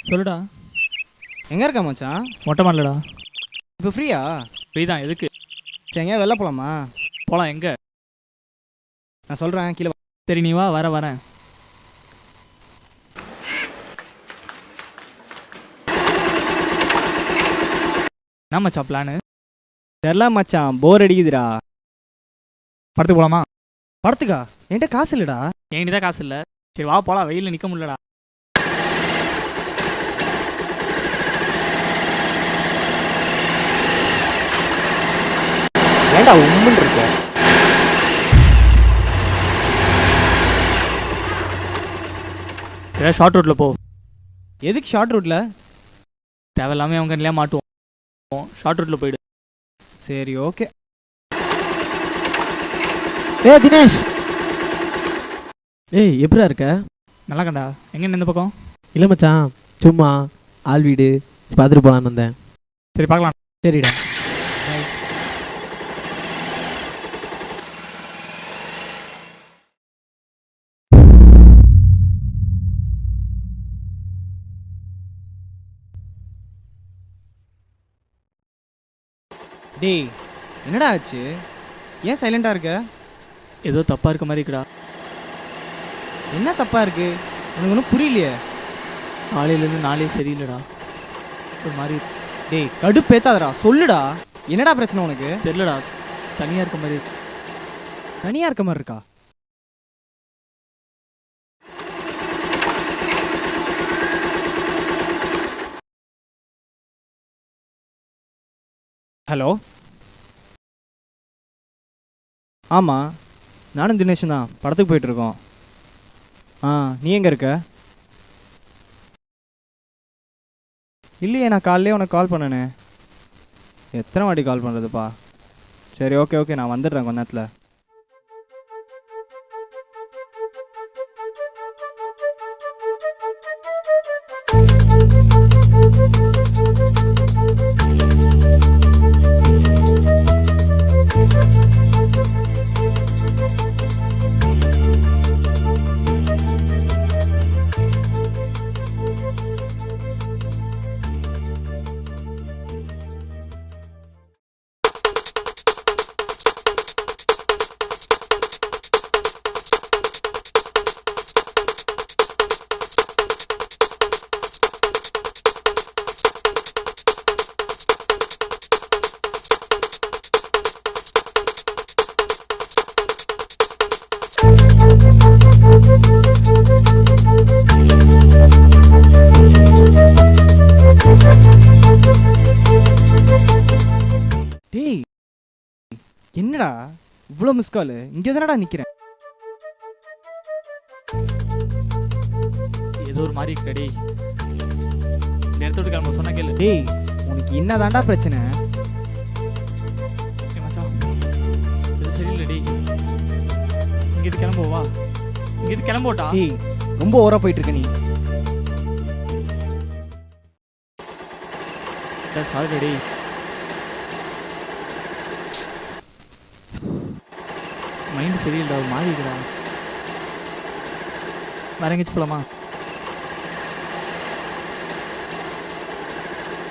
சொல்லுடா. எங்கே இருக்க மச்சான்? மொட்டை மாடலடா. இப்போ ஃப்ரீயா? ஃப்ரீ தான். எதுக்கு? சரி, எங்கேயா வெளில போகலாமா? போகலாம். எங்கே? நான் சொல்கிறேன், கீழே. சரி, நீ வா. வரேன். என்ன மச்சான் பிளானு? தெரில மச்சான், போர் அடிக்குதுடா. படத்துக்கு போகலாமா? படத்துக்கா? என்கிட்ட காசு இல்லைடா. என்கிட்ட தான் காசு இல்லை. சரி வா போகலாம். வெயிலில் நிற்க முடியலடா. ஏன்டா உம்முன்னு இருக்க? ஏதாவது ஷார்ட் ரூட்டில் போ. எதுக்கு ஷார்ட் ரூட்டில்? தேவையில்லாமல் அவங்க இல்லையா மாட்டுவோம். ஷார்ட் ரூட்டில் போயிடு. சரி, ஓகே. தினேஷ், எப்படா இருக்க? நல்லா கண்டா. எங்கே இந்த பக்கம்? இல்லை மச்சான், சும்மா ஆள் வீடு பார்த்துட்டு போகலான்னு வந்தேன். சரி பார்க்கலாம். சரிடா. டேய், என்னடா ஆச்சு? ஏன் சைலண்டாக இருக்க? ஏதோ தப்பாக இருக்க மாதிரி இருக்குடா. என்ன தப்பாக இருக்கு? உனக்கு ஒன்றும் புரியலையே. காலையிலேருந்து நாளே சரியில்லைடா. ஒரு மாதிரி. டேய், கடுப்பேத்தாதடா, சொல்லுடா. என்னடா பிரச்சனை உனக்கு? தெரிலடா. தனியாக இருக்க மாதிரி இருக்கு. தனியாக இருக்க மாதிரி இருக்கா? ஹலோ. ஆமாம், நானும் தினேஷும் தான் படத்துக்கு போயிட்டுருக்கோம். நீ எங்கே இருக்க? இல்லையே, நான் காலையிலே உனக்கு கால் பண்ணனே. எத்தனை வாட்டி கால் பண்ணுறதுப்பா? சரி, ஓகே, நான் வந்துடுறேன் கொஞ்ச நேரத்தில். டேய், என்னடா இவ்வளோ மிஸ் கால்? இங்கே தானடா நிற்கிறேன். ஏதோ ஒரு மாதிரி இருக்குடா. டேய், இந்த இடத்த விட்டு கிளம்ப சொன்னா கேளு. டேய், உனக்கு என்ன தாண்டா பிரச்சனை? ஓகே மச்சான், இது சரியில்லை. டேய், இங்கிட்டு கிளம்புவா. இங்கிட்டு கிளம்போட்டா. டேய், ரொம்ப ஓவரா போயிட்டு இருக்க நீ. சாரி டேய். மைண்ட் சரியில்லை, ஒரு மாதிரி இருக்குடா. வேற எங்கேயாச்சும் போகலாமா?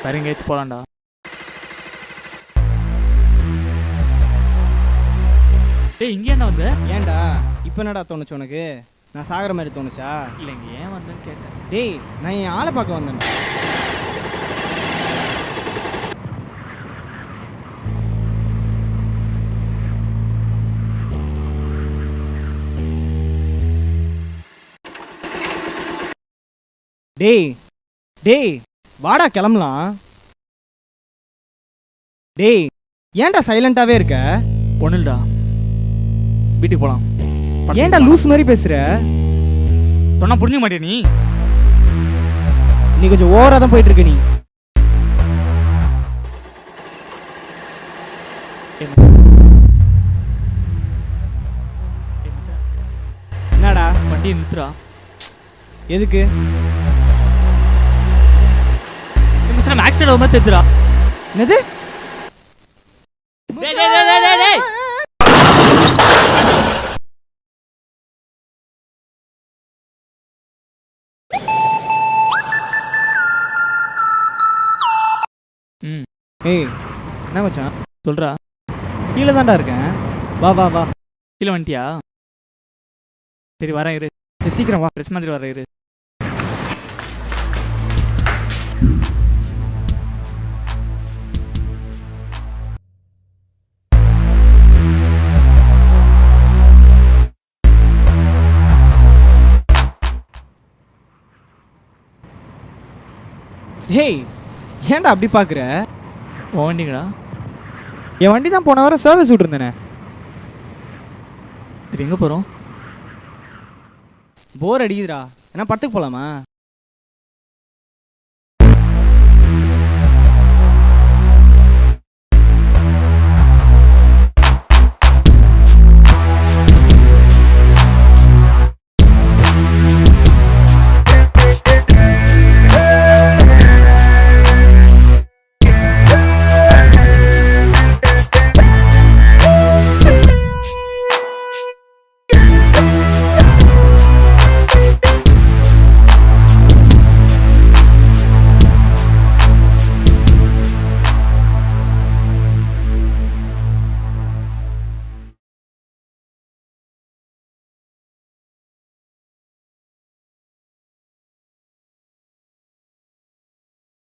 வேற எங்கேயாச்சும் போகலாம்டா. டேய், இங்கே என்ன வந்த? ஏன்டா இப்போ என்னடா தோணுச்சு உனக்கு? நான் சாகிற மாதிரி தோணுச்சா? இல்லைங்க, ஏன் வந்தேன்னு கேட்டேன். டேய், நான் என் ஆளை பார்க்க வந்தேன். டேய் வாடா கிளம்பலாம். டேய், ஏன்டா சைலண்டாவே இருக்க? ஒன்றும்டா, வீட்டுக்கு போகலாம். ஏன்டா லூஸ் மாதிரி பேசுற? சொன்னா புரிஞ்சுக்க மாட்டே நீ. நீ கொஞ்சம் ஓவரா தான் போயிட்டு இருக்க நீ. என்னடா? வண்டியை நிறுத்துறா. எதுக்கு? ஆக்சிடென்ட் ஒரு மாதிரி தெரியுதுடா. என்னது? ஏய் என்ன மச்சான் சொல்கிறா. கீழே தான்டா இருக்கேன். வா வா வா. கீழே வந்துட்டியா? சரி வரேன் இரு. சரி, சீக்கிரம் வா. ட்ரெஸ் மாதிரி வரேன் இரு. ஹேய் ஏன்டா அப்படி பார்க்குற? உன் வண்டிங்கடா. என் வண்டி தான் போன வாரம் சர்வீஸ் விட்டுருந்தேனே. சரி எங்கே போகிறோம்? போர் அடிக்குதுடா. என்ன படத்துக்கு போகலாமா?